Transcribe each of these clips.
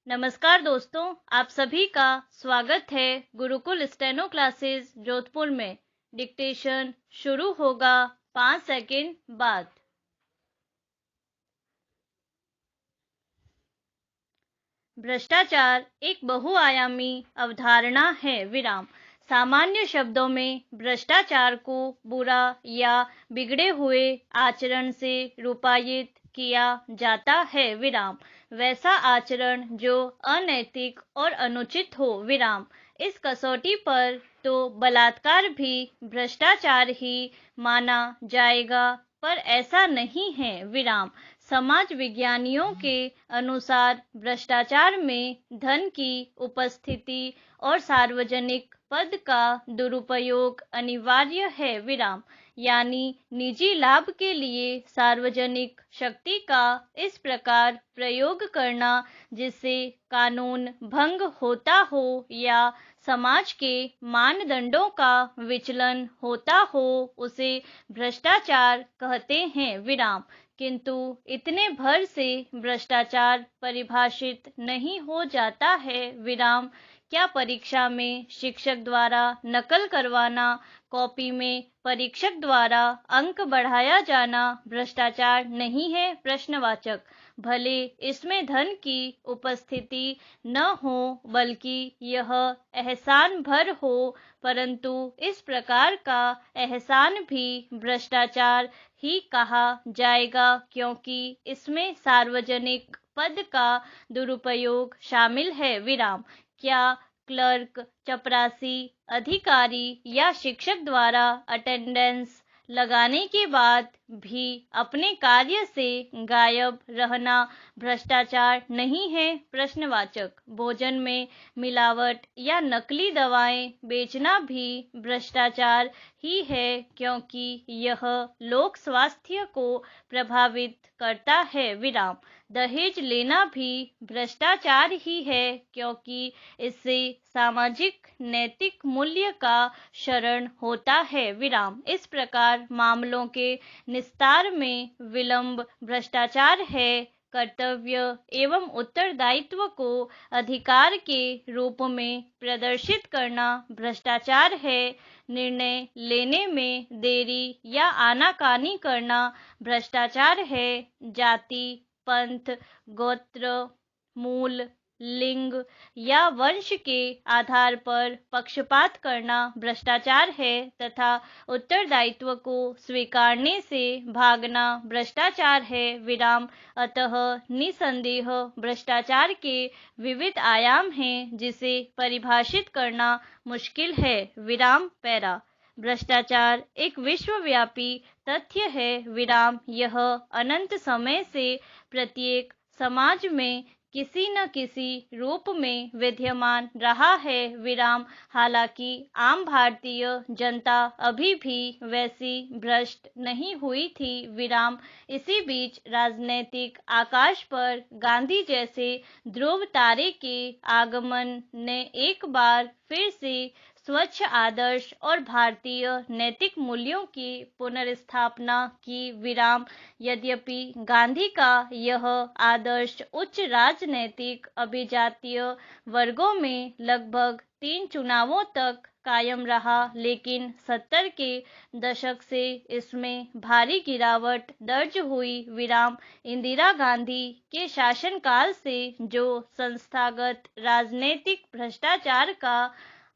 नमस्कार दोस्तों, आप सभी का स्वागत है गुरुकुल स्टेनो क्लासेस जोधपुर में। डिक्टेशन शुरू होगा 5 सेकंड बाद। भ्रष्टाचार एक बहुआयामी अवधारणा है। विराम। सामान्य शब्दों में भ्रष्टाचार को बुरा या बिगड़े हुए आचरण से रूपायित किया जाता है। विराम। वैसा आचरण जो अनैतिक और अनुचित हो। विराम। इस कसौटी पर तो बलात्कार भी भ्रष्टाचार ही माना जाएगा, पर ऐसा नहीं है। विराम। समाज विज्ञानियों के अनुसार भ्रष्टाचार में धन की उपस्थिति और सार्वजनिक पद का दुरुपयोग अनिवार्य है। विराम। यानी निजी लाभ के लिए सार्वजनिक शक्ति का इस प्रकार प्रयोग करना जिससे कानून भंग होता हो या समाज के मानदंडों का विचलन होता हो, उसे भ्रष्टाचार कहते हैं। विराम। किंतु इतने भर से भ्रष्टाचार परिभाषित नहीं हो जाता है। विराम। क्या परीक्षा में शिक्षक द्वारा नकल करवाना, कॉपी में परीक्षक द्वारा अंक बढ़ाया जाना भ्रष्टाचार नहीं है? प्रश्नवाचक। भले इसमें धन की उपस्थिति न हो बल्कि यह एहसान भर हो, परंतु इस प्रकार का एहसान भी भ्रष्टाचार ही कहा जाएगा, क्योंकि इसमें सार्वजनिक पद का दुरुपयोग शामिल है। विराम। क्या क्लर्क, चपरासी, अधिकारी या शिक्षक द्वारा अटेंडेंस लगाने के बाद भी अपने कार्य से गायब रहना भ्रष्टाचार नहीं है? प्रश्नवाचक। भोजन में मिलावट या नकली दवाएं बेचना भी भ्रष्टाचार ही है, क्योंकि यह लोक स्वास्थ्य को प्रभावित करता है। विराम। दहेज लेना भी भ्रष्टाचार ही है, क्योंकि इससे सामाजिक नैतिक मूल्य का क्षरण होता है। विराम। इस प्रकार मामलों के निस्तार में विलंब भ्रष्टाचार है। कर्तव्य एवं उत्तरदायित्व को अधिकार के रूप में प्रदर्शित करना भ्रष्टाचार है। निर्णय लेने में देरी या आनाकानी करना भ्रष्टाचार है। जाति, पंथ, गोत्र, मूल, लिंग या वंश के आधार पर पक्षपात करना भ्रष्टाचार है तथा उत्तरदायित्व को स्वीकारने से भागना भ्रष्टाचार है। विराम। अतः निसंदेह भ्रष्टाचार के विविध आयाम हैं, जिसे परिभाषित करना मुश्किल है। विराम। पैरा। भ्रष्टाचार एक विश्वव्यापी तथ्य है। विराम। यह अनंत समय से प्रत्येक समाज में किसी न किसी रूप में विद्यमान रहा है। विराम। हालांकि आम भारतीय जनता अभी भी वैसी भ्रष्ट नहीं हुई थी। विराम। इसी बीच राजनैतिक आकाश पर गांधी जैसे ध्रुव तारे के आगमन ने एक बार फिर से स्वच्छ आदर्श और भारतीय नैतिक मूल्यों की पुनर्स्थापना की। विराम। यद्यपि गांधी का यह आदर्श उच्च राजनैतिक अभिजातीय वर्गों में लगभग 3 चुनावों तक कायम रहा, लेकिन 70 के दशक से इसमें भारी गिरावट दर्ज हुई। विराम। इंदिरा गांधी के शासनकाल से जो संस्थागत राजनीतिक भ्रष्टाचार का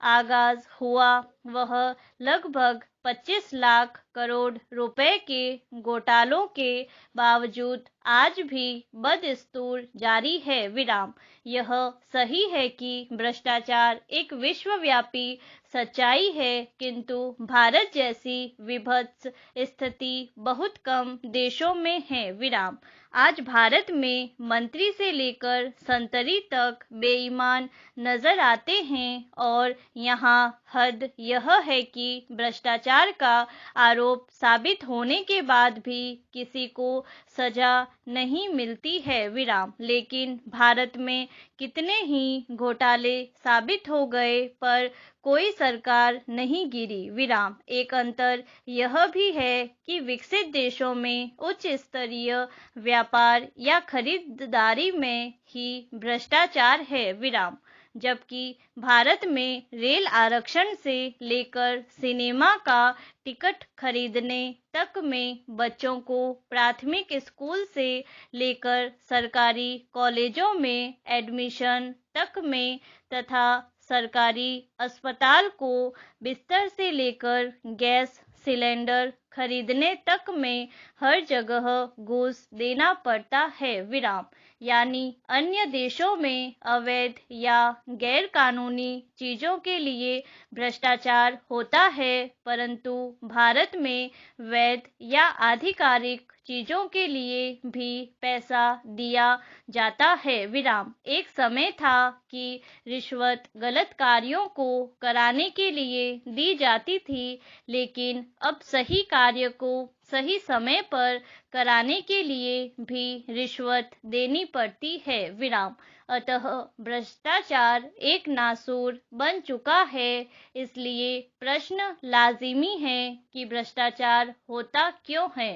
आगाज हुआ, वह लगभग 25 लाख करोड़ रुपए के घोटालों के बावजूद आज भी बदस्तूर जारी है। विराम। यह सही है कि भ्रष्टाचार एक विश्वव्यापी सच्चाई है, किंतु भारत जैसी विभत्स स्थिति बहुत कम देशों में है। विराम। आज भारत में मंत्री से लेकर संतरी तक बेईमान नजर आते हैं, और यहाँ हद यह है कि भ्रष्टाचार का आरोप साबित होने के बाद भी किसी को सजा नहीं मिलती है। विराम। लेकिन भारत में कितने ही घोटाले साबित हो गए, पर कोई सरकार नहीं गिरी विराम। एक अंतर यह भी है कि विकसित देशों में उच्च स्तरीय व्यापार या खरीदारी में ही भ्रष्टाचार है विराम, जबकि भारत में रेल आरक्षण से लेकर सिनेमा का टिकट खरीदने तक में, बच्चों को प्राथमिक स्कूल से लेकर सरकारी कॉलेजों में एडमिशन तक में तथा सरकारी अस्पताल को बिस्तर से लेकर गैस सिलेंडर खरीदने तक में हर जगह घूस देना पड़ता है विराम। यानी अन्य देशों में अवैध या गैर कानूनी चीजों के लिए भ्रष्टाचार होता है, परंतु भारत में वैध या आधिकारिक चीजों के लिए भी पैसा दिया जाता है विराम। एक समय था कि रिश्वत गलत कार्यों को कराने के लिए दी जाती थी, लेकिन अब सही कार्य को सही समय पर कराने के लिए भी रिश्वत देनी पड़ती है विराम। अतः भ्रष्टाचार एक नासूर बन चुका है। इसलिए प्रश्न लाजिमी है कि भ्रष्टाचार होता क्यों है।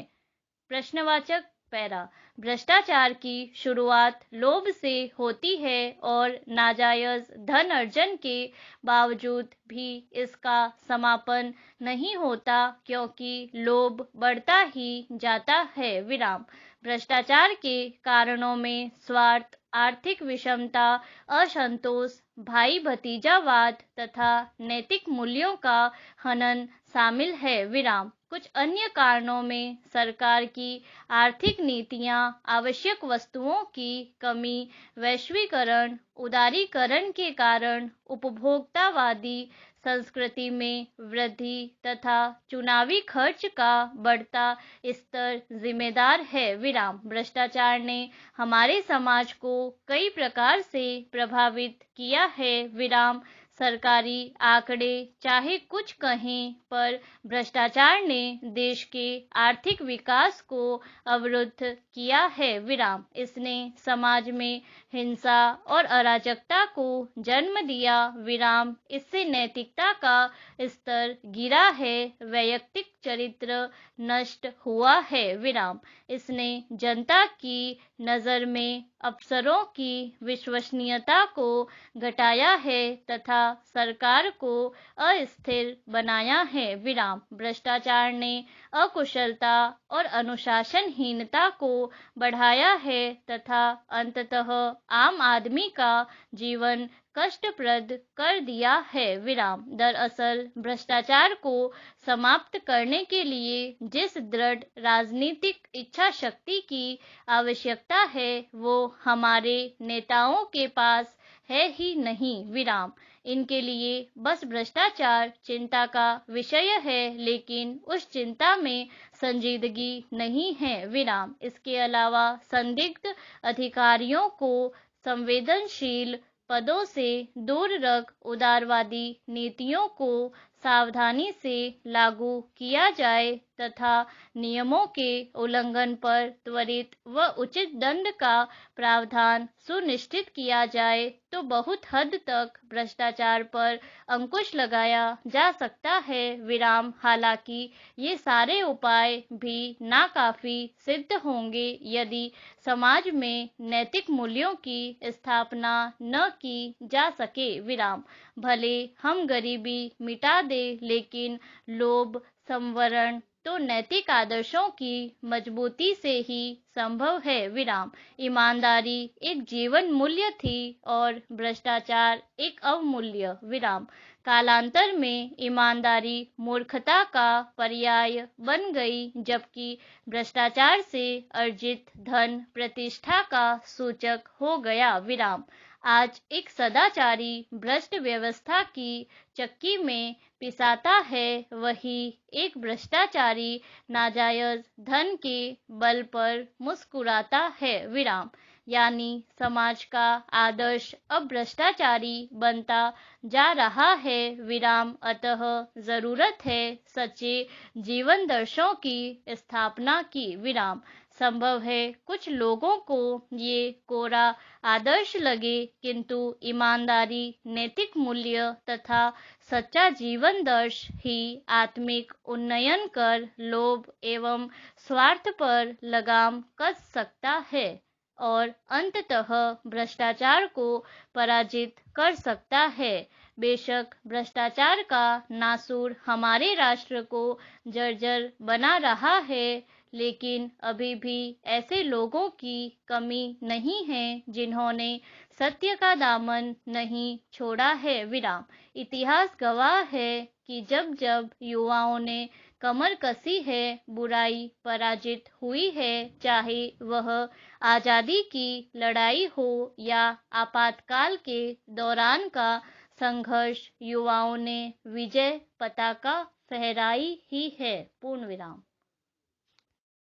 प्रश्नवाचक पैरा। भ्रष्टाचार की शुरुआत लोभ से होती है और नाजायज धन अर्जन के बावजूद भी इसका समापन नहीं होता, क्योंकि लोभ बढ़ता ही जाता है विराम। भ्रष्टाचार के कारणों में स्वार्थ, आर्थिक विषमता, असंतोष, भाई भतीजावाद तथा नैतिक मूल्यों का हनन शामिल है विराम। कुछ अन्य कारणों में सरकार की आर्थिक नीतियां, आवश्यक वस्तुओं की कमी, वैश्वीकरण, उदारीकरण के कारण उपभोक्तावादी संस्कृति में वृद्धि तथा चुनावी खर्च का बढ़ता स्तर जिम्मेदार है विराम। भ्रष्टाचार ने हमारे समाज को कई प्रकार से प्रभावित किया है विराम। सरकारी आंकड़े चाहे कुछ कहें, पर भ्रष्टाचार ने देश के आर्थिक विकास को अवरुद्ध किया है विराम। इसने समाज में हिंसा और अराजकता को जन्म दिया विराम। इससे नैतिकता का स्तर गिरा है, वैयक्तिक चरित्र नष्ट हुआ है विराम। इसने जनता की नजर में अफसरों की विश्वसनीयता को घटाया है तथा सरकार को अस्थिर बनाया है विराम। भ्रष्टाचार ने अकुशलता और अनुशासनहीनता को बढ़ाया है तथा अंततः आम आदमी का जीवन कष्टप्रद कर दिया है विराम। दरअसल भ्रष्टाचार को समाप्त करने के लिए जिस दृढ़ राजनीतिक इच्छा शक्ति की आवश्यकता है, वो हमारे नेताओं के पास है ही नहीं विराम। इनके लिए बस भ्रष्टाचार चिंता का विषय है, लेकिन उस चिंता में संजीदगी नहीं है विराम। इसके अलावा संदिग्ध अधिकारियों को संवेदनशील पदों से दूर रख उदारवादी नीतियों को सावधानी से लागू किया जाए तथा नियमों के उल्लंघन पर त्वरित व उचित दंड का प्रावधान सुनिश्चित किया जाए तो बहुत हद तक भ्रष्टाचार पर अंकुश लगाया जा सकता है विराम। हालांकि ये सारे उपाय भी नाकाफी सिद्ध होंगे यदि समाज में नैतिक मूल्यों की स्थापना न की जा सके विराम। भले हम गरीबी मिटा दे, लेकिन लोभ, संवरण तो नैतिक आदर्शों की मजबूती से ही संभव है विराम। ईमानदारी एक जीवन मूल्य थी और भ्रष्टाचार एक अवमूल्य विराम। कालांतर में ईमानदारी मूर्खता का पर्याय बन गई, जबकि भ्रष्टाचार से अर्जित धन प्रतिष्ठा का सूचक हो गया विराम। आज एक सदाचारी भ्रष्ट व्यवस्था की चक्की में पिसाता है, वही एक भ्रष्टाचारी नाजायज धन के बल पर मुस्कुराता है विराम। यानी समाज का आदर्श अब भ्रष्टाचारी बनता जा रहा है विराम। अतः जरूरत है सच्चे जीवन दर्शों की स्थापना की विराम। संभव है कुछ लोगों को ये कोरा आदर्श लगे, किंतु ईमानदारी, नैतिक मूल्य तथा सच्चा जीवन दर्श ही आत्मिक उन्नयन कर लोभ एवं स्वार्थ पर लगाम कस सकता है और अंततः भ्रष्टाचार को पराजित कर सकता है। बेशक भ्रष्टाचार का नासूर हमारे राष्ट्र को जर्जर बना रहा है, लेकिन अभी भी ऐसे लोगों की कमी नहीं है जिन्होंने सत्य का दामन नहीं छोड़ा है विराम। इतिहास गवाह है कि जब जब युवाओं ने कमर कसी है, बुराई पराजित हुई है, चाहे वह आजादी की लड़ाई हो या आपातकाल के दौरान का संघर्ष, युवाओं ने विजय पताका फहराई ही है। पूर्ण विराम।